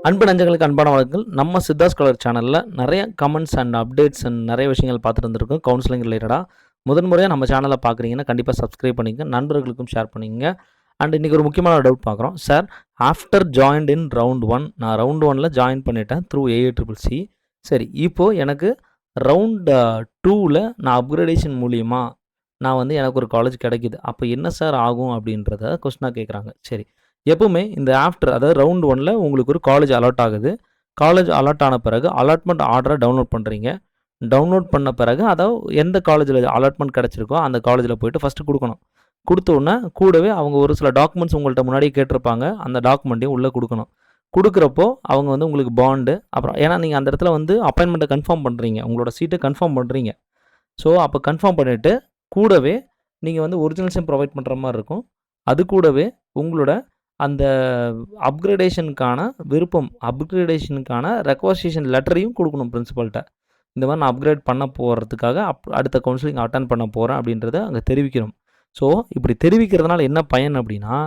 அன்பு நெஞ்சங்களுக்கு அன்பான வணக்கங்கள். நம்ம சித்தா ஸ்காலர் சேனலில் நிறைய கமெண்ட்ஸ் அண்ட் அப்டேட்ஸ் அண்ட் நிறைய விஷயங்கள் பார்த்துட்டு இருந்திருக்கோம் கவுன்சிலிங் ரிலேட்டடாக. முதன்முறையாக நம்ம சேனலை பார்க்குறீங்கன்னா கண்டிப்பாக சப்ஸ்கிரைப் பண்ணிங்க, நண்பர்களுக்கும் ஷேர் பண்ணிங்க. அண்ட் இன்றைக்கி ஒரு முக்கியமான டவுட் பார்க்குறோம். சார், ஆஃப்டர் ஜாயின்ட் இன் ரவுண்ட் 1, நான் ரவுண்ட் 1ல் ஜாயின் பண்ணிட்டேன் த்ரூ AACCC. சரி, இப்போது எனக்கு ரவுண்ட் 2ல் நான் அப்கிரேடேஷன் மூலியமாக நான் வந்து எனக்கு ஒரு காலேஜ் கிடைக்கிது. அப்போ என்ன சார் ஆகும் அப்படின்றத கொஸ்டினாக கேட்குறாங்க. சரி, எப்பவுமே இந்த அதாவது ரவுண்ட் 1ல் உங்களுக்கு ஒரு காலேஜ் அலாட் ஆகுது. காலேஜ் அலாட் ஆன பிறகு அலாட்மெண்ட் ஆர்டரை டவுன்லோட் பண்ணுறீங்க. டவுன்லோட் பண்ண பிறகு அதாவது எந்த காலேஜில் அலாட்மெண்ட் கிடச்சிருக்கோ அந்த காலேஜில் போய்ட்டு ஃபஸ்ட்டு கொடுக்கணும். கொடுத்தோன்னே கூடவே அவங்க ஒரு சில டாக்குமெண்ட்ஸ் உங்கள்கிட்ட முன்னாடியே கேட்டிருப்பாங்க. அந்த டாக்குமெண்ட்டையும் உள்ளே கொடுக்கணும். கொடுக்குறப்போ அவங்க வந்து உங்களுக்கு பாண்டு, அப்புறம் ஏன்னா நீங்கள் அந்த இடத்துல வந்து அப்பாயின்மெண்ட்டை கன்ஃபார்ம் பண்ணுறீங்க, உங்களோட சீட்டை கன்ஃபார்ம் பண்ணுறீங்க. ஸோ அப்போ கன்ஃபார்ம் பண்ணிவிட்டு கூடவே நீங்கள் வந்து ஒரிஜினல்ஸையும் ப்ரொவைட் பண்ணுற மாதிரி இருக்கும். அது கூடவே உங்களோட அந்த அப்கிரேடேஷனுக்கான அப்கிரேடேஷனுக்கான ரெக்வஸ்டேஷன் லெட்டரையும் கொடுக்கணும் பிரின்சிபல்கிட்ட. இந்த மாதிரி நான் அப்கிரேட் பண்ண போகிறதுக்காக அடுத்த கவுன்சிலிங் அட்டன் பண்ண போகிறேன் அப்படின்றத அங்கே தெரிவிக்கணும். ஸோ இப்படி தெரிவிக்கிறதுனால என்ன பயன் அப்படின்னா,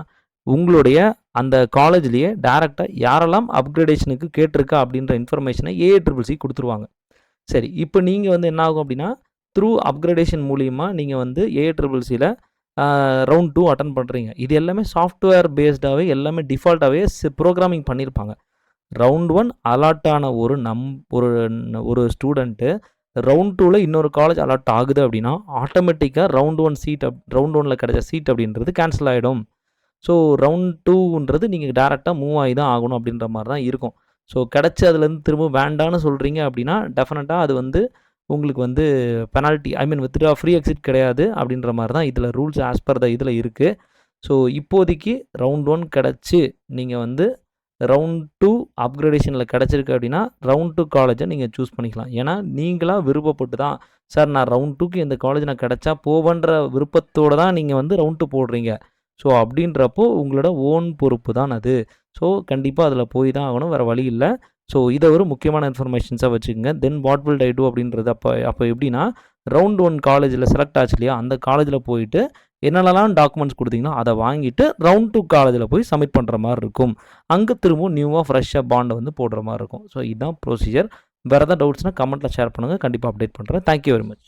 உங்களுடைய அந்த காலேஜ்லேயே டேரெக்டாக யாரெல்லாம் அப்கிரேடேஷனுக்கு கேட்டிருக்கா அப்படின்ற இன்ஃபர்மேஷனை AACCC கொடுத்துருவாங்க. சரி, இப்போ நீங்கள் வந்து என்ன ஆகும் அப்படின்னா, த்ரூ அப்கிரேடேஷன் மூலிமா நீங்கள் வந்து AACCCயில் ரவுண்ட் 2 அட்டன் பண்ணுறீங்க. இது எல்லாமே சாஃப்ட்வேர் பேஸ்டாகவே எல்லாமே டிஃபால்ட்டாகவே ப்ரோக்ராமிங் பண்ணியிருப்பாங்க. ரவுண்ட் 1 அலாட் ஆன ஒரு ஸ்டூடெண்ட்டு ரவுண்ட் 2ல் இன்னொரு காலேஜ் அலாட் ஆகுது அப்படின்னா ஆட்டோமேட்டிக்காக ரவுண்ட் 1ல் கிடைச்ச சீட் அப்படின்றது கேன்சல் ஆகிடும். ஸோ ரவுண்ட் 2ன்றது நீங்கள் டேரெக்டாக மூவ் ஆகி தான் ஆகணும் அப்படின்ற மாதிரி தான் இருக்கும். ஸோ கிடச்சி அதுலேருந்து திரும்ப வேண்டான்னு சொல்கிறீங்க அப்படின்னா டெஃபினட்டாக அது வந்து உங்களுக்கு வந்து பெனால்ட்டி, வித்ட்ரா ஃப்ரீ எக்ஸிட் கிடையாது அப்படின்ற மாதிரி தான் இதில் ரூல்ஸ் ஆஸ் பர் த இதில் இருக்குது. ஸோ இப்போதைக்கு ரவுண்ட் 1 கிடச்சி நீங்கள் வந்து ரவுண்ட் 2 அப்கிரேடேஷனில் கிடச்சிருக்கு அப்படின்னா ரவுண்ட் 2 காலேஜை நீங்கள் சூஸ் பண்ணிக்கலாம். ஏன்னா நீங்களாக விருப்பப்பட்டு தான், சார் நான் ரவுண்ட் 2க்கு இந்த காலேஜ் நான் கிடச்சா போவன்ற விருப்பத்தோடு தான் நீங்கள் வந்து ரவுண்ட் 2 போடுறீங்க. ஸோ அப்படின்றப்போ உங்களோட ஓன் பொறுப்பு தான் அது. ஸோ கண்டிப்பாக அதில் போய் தான் ஆகணும், வேறு வழி இல்லை. ஸோ இதை ஒரு முக்கியமான இன்ஃபர்மேஷன்ஸாக வச்சுக்கோங்க. Then what will I do அப்படின்றது அப்போ எப்படின்னா, ரவுண்ட் 1 காலேஜில் செலக்ட் ஆச்சு இல்லையா, அந்த காலேஜில் போயிட்டு என்னென்னலாம் டாக்குமெண்ட்ஸ் கொடுத்தீங்கன்னா அதை வாங்கிட்டு ரவுண்ட் 2 காலேஜில் போய் சப்மிட் பண்ணுற மாதிரி இருக்கும். அங்கே திரும்பவும் நியூவாக ஃப்ரெஷ்ஷாக பாண்டை வந்து போடுற மாதிரி இருக்கும். ஸோ இதுதான் ப்ரொசீஜர். வேறு எதாவது டவுட்ஸ்னால் கமெண்ட்டில் ஷேர் பண்ணுங்கள், கண்டிப்பாக அப்டேட் பண்ணுறேன். Thank you very much.